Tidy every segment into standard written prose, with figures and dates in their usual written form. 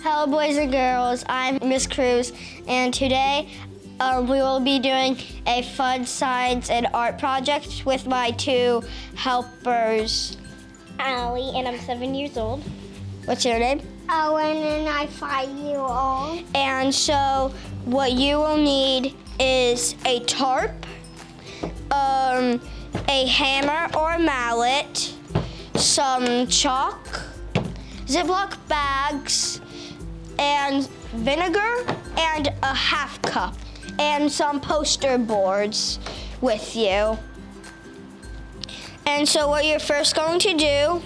Hello boys and girls, I'm Miss Cruz, and today we will be doing a fun science and art project with my two helpers. Allie, and I'm 7 years old. What's your name? Owen, and I'm 5 years old. And so what you will need is a tarp, a hammer or mallet, some chalk, Ziploc bags, and vinegar, and a half cup, and some poster boards with you. And so what you're first going to do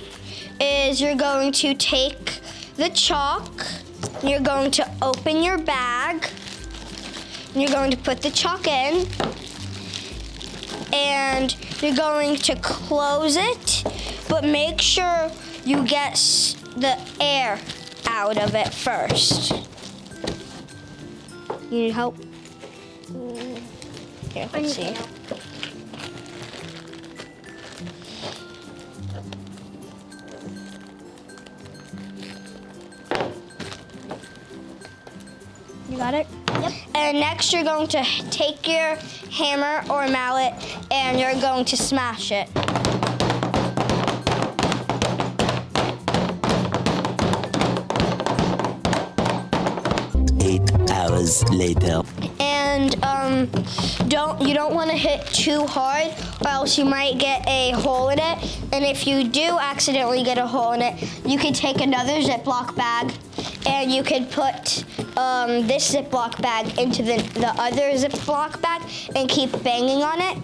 is you're going to take the chalk, you're going to open your bag, you're going to put the chalk in, and you're going to close it, but make sure you get the air out of it first. You need help? Here, let's see. You got it? Yep. And next you're going to take your hammer or mallet and you're going to smash it. Hours later. And you don't want to hit too hard or else you might get a hole in it. And if you do accidentally get a hole in it, you can take another Ziploc bag and you can put this Ziploc bag into the other Ziploc bag and keep banging on it.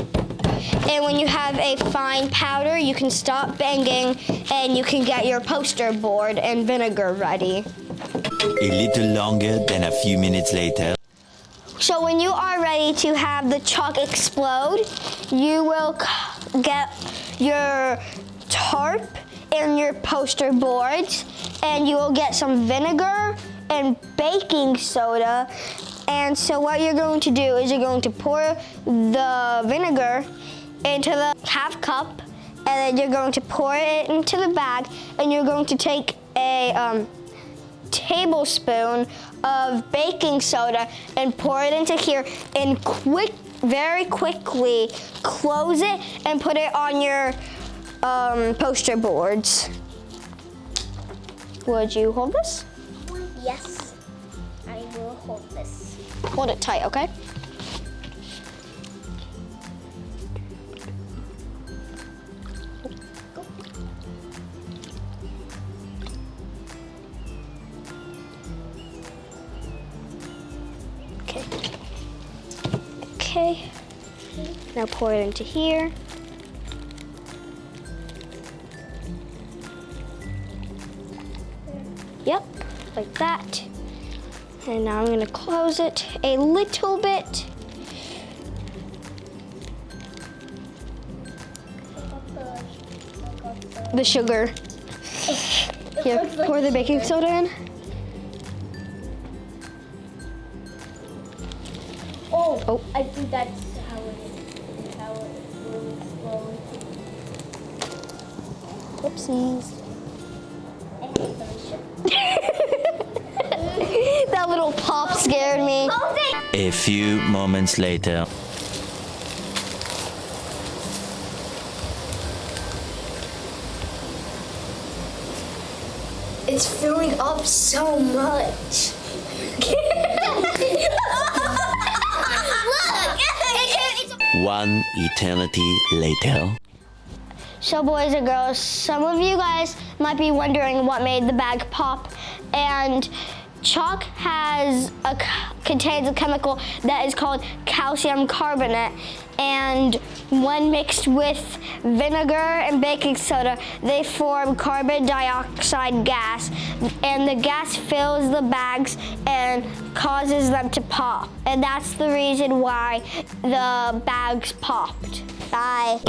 And when you have a fine powder, you can stop banging and you can get your poster board and vinegar ready. A little longer than a few minutes later. So when you are ready to have the chalk explode, you will get your tarp and your poster boards, and you will get some vinegar and baking soda. And so what you're going to do is you're going to pour the vinegar into the half cup, and then you're going to pour it into the bag, and you're going to take a tablespoon of baking soda and pour it into here and very quickly close it and put it on your poster boards. Would you hold this? Yes, I will hold this. Hold it tight, okay? Okay, now pour it into here. Yep, like that. And now I'm gonna close it a little bit. The sugar. Here, pour the baking soda in. Oh, I think that's how it moves slowly. Whoopsies. I hate the sugar. That little pop scared me. A few moments later. It's filling up so much. One eternity later. So boys and girls, some of you guys might be wondering what made the bag pop, and chalk contains a chemical that is called calcium carbonate, and when mixed with vinegar and baking soda, they form carbon dioxide gas, and the gas fills the bags and causes them to pop. And that's the reason why the bags popped. Bye.